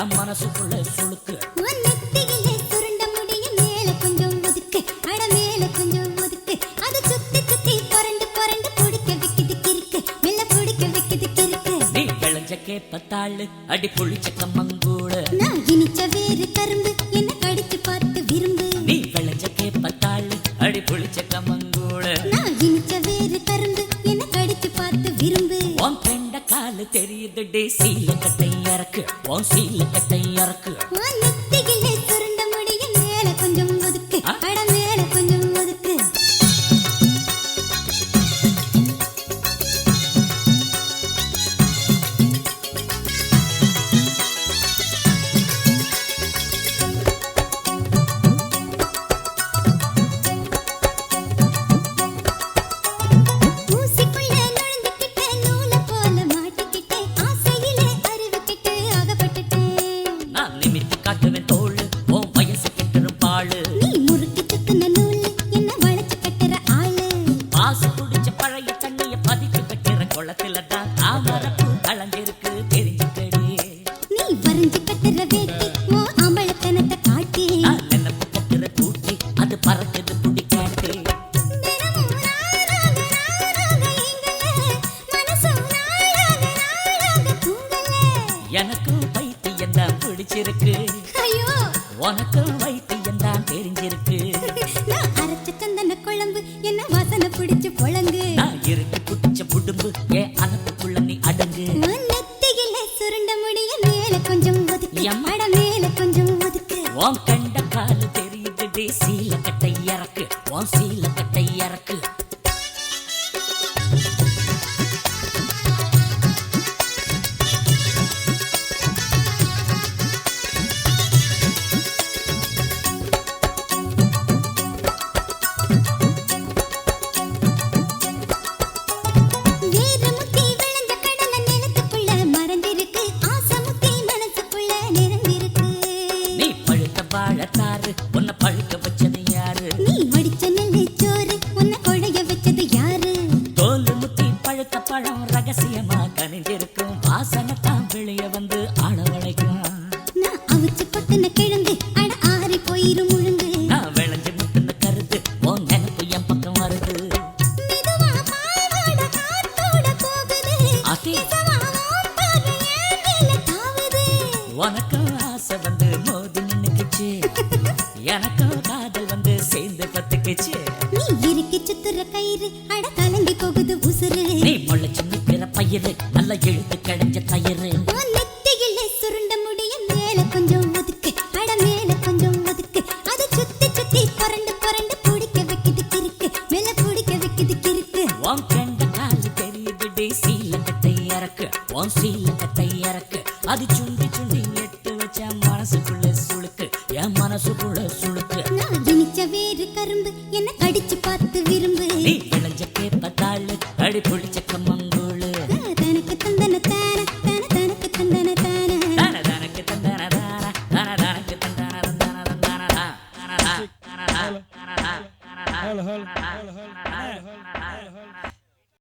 என் மனசுக்குள்ள சுளுக்கு. நெத்தியிலே சுருண்ட முடிய மேல கொஞ்சம் ஒதுக்கு, அட மேல கொஞ்சம் ஒதுக்கு. அது சுத்தி சுத்தி புரண்டு புரண்டு பிடிக்க வைக்குது கிறுக்கு, மெல்ல பிடிக்க வைக்குது கிறுக்கு. நீ விளைஞ்ச கேப்பத்தாளு அடி புளிச்ச கம்மங்கூழு. நான் இனிச்ச வேறு கரும்பு என்ன கடிச்சு பார்த்து விரும்பு. நீ விளைஞ்ச கேப்பத்தாளு அடி புளிச்ச கம்மங்கூழு. நான் இனிச்ச வேறு கரும்பு என்ன கடிச்சு பார்த்து விரும்பு. உன் கெண்ட காலு தெரியுது டே சீல கட்டை இறக்கு, உன் சீல கட்டை இறக்கு. நெத்தியிலே சுருண்ட முடிய மேல கொஞ்சம் ஒதுக்கு, அட மேல கொஞ்சம் ஒதுக்கு. ஊசிக்குள்ள நுழைஞ்சுக்கிட்டே நூலை போல மாட்டிக்கிட்டே ஆசையிலே அறிவுக்கிட்டு அகப்பட்டுட்டேன். நான் நிமித்தி காட்டுவேன் தோளு, உன் வயசு கெட்டுரும் பாழு. நீ முறுக்கி சுத்துன நூலு என்ன வளைச்சு கட்டுற ஆளு. பாசு குடிச்ச பழைய தண்ணிய பதிச்சு வைக்கிற குளத்துல தான் தாமரப்பூ கலந்திருக்கு தெரிஞ்சுக்கடி. நீ வரைஞ்சு கட்டுற வேட்டி உன் அம்பளத்தனத்தை காட்டி. நான் நினைப்பு கட்டுற கூட்டி அது பறக்குது துடி காட்டு. தினமும் நானாக எங்கல, மனசும் நாளாக தூங்கல. எனக்கும் பைத்தியம் தான் பிடிச்சிருக்கு, ஐயோ உனக்கும் வைத்தியம் தான் தெரிஞ்சிருக்கு. நான் அரைச்ச சந்தன குழம்பு என்ன வாசனை பிடிச்சு பொழங்கு. நான் இருக்கு குடிச்ச புடும்பு ஏன் அனப்புக்குள்ள நீ அடங்கு. உன் நெத்தியிலே சுருண்ட முடிய மேல கொஞ்சம் ஒதுக்கு, எம்மா. அட மேல கொஞ்சம் ஒதுக்கு. உன் கண்ட காலு தெரியுது டே சீல கட்டை இறக்கு, உன் சீல கட்டை இறக்கு. வேறு முத்தி விளைஞ்ச கடலை நிலத்துக்குள்ள மறைஞ்சிருக்கு, ஆசை முத்தி மனசுக்குள்ள நிறைஞ்சிருக்கு. நீ பழுத்த வாழத்தாறு உன்னை பழுக்க வச்சது யாரு. நீ வடிச்ச நெல்லு சோறு உன்னை கொழைய வச்சது யாரு. தோல் முத்தி பழுத்த பழம் ரகசியமா கனிஞ்சிருக்கும், வாசனை தான் வெளிய வந்து அளவழைக்கும். நான் அவிச்சு கொட்டின கிழங்கு அட ஆறி போயிரும் முழுங்கு. நான் விளைஞ்சு முட்டுன கருது உன் நினைப்பு என் பக்கம் வருது. மெதுவா பாவாடை காத்தோட போகுது, அதே. நிஜமா உன் பார்வை என் மேல தாவுது. உனக்கும் ஆசை வந்து மோதி நின்னுக்குச்சு, எனக்கும் காதல் வந்து சேர்ந்து பத்துக்குச்சு. நீ இறுக்கி சுத்துற கயிறு அட கலங்கி போகுது உசுறு. நீ முளைச்சு நிக்கிற பயிறு நல்ல இழுத்து கிடைஞ்ச தயிறு. உன் நெத்தியிலே சுருண்ட முடிய மேல கொஞ்சம் ஒதுக்கு, அட மேல கொஞ்சம் ஒதுக்கு. அது சுத்தி சுத்தி புரண்டு புரண்டு பிடிக்க வைக்குது கிறுக்கு, மேல பிடிக்க வைக்குது கிறுக்கு. உன் கண்ட காலு தெரியுது டே சீல கட்டை இறக்கு, உன் சீல கட்டை இறக்கு. அது சுண்டி சுண்டி எட்டு வச்ச மனசுக்குள்ள சுளுக்கு, என் மனசுக்குள்ள சுளுக்கு. நான் இனிச்ச வேறு கரும்பு என்ன கடிச்சு பார்த்து விரும்பு. நீ விளைஞ்ச கேப்பத்தாளு அடி புளிச்ச கம்மங்கூழு. தனக்கு தந்தன தான தான தனக்கு தந்தன தான. தான தனக்கு தந்தன தான, தான தனக்கு தந்தன தந்தன தந்தன தா, தான தா, தான தா, தான தா, தான தா, தான தா, தான தா.